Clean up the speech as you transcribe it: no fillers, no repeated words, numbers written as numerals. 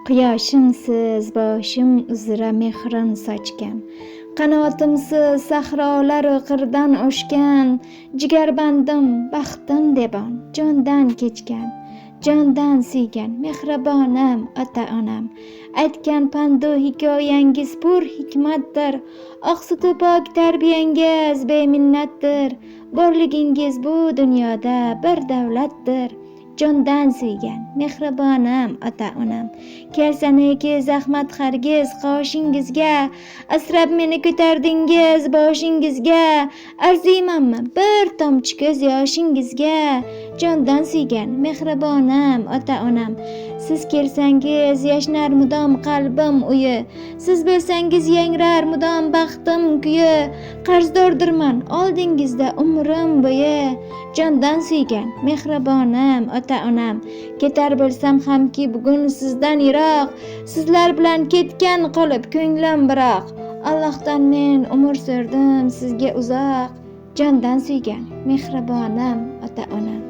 Quyoshimsiz boshim uzra mehrin sochgan, qanotimsiz sahrolar qirdan oshgan, jigarbandim baxtim debon jondan kechgan, jondan suygan mehribonam ota-onam. Aytgan pandu hikoyangiz pur hikmatdir, oqsuti pok tarbiyangiz beminnatdir, borligingiz bu dunyoda bir davlatdir. Jondan suygan mehribonam ota-onam, kelsaniki zahmat hargiz qoshingizga, asrab meni ko'tardingiz boshingizga, arziymanmi bir tomchi ko'z yoshingizga. Jondan suygan mehribonam ota-onam, siz kelsangiz yashnar mudom qalbim uyi, siz bo'lsangiz yangrar mudom baxtim kuyi, qarzdordirman oldingizda umrim bo'yi. Jondan suygan mehribonam ota-onam, ketar bo'lsam hamki bugun sizdan yiroq, sizlar bilan ketgan qolib ko'nglim biroq, Allohdan men umr so'rdim sizga uzoq. Jondan suygan mehribonam ota-onam.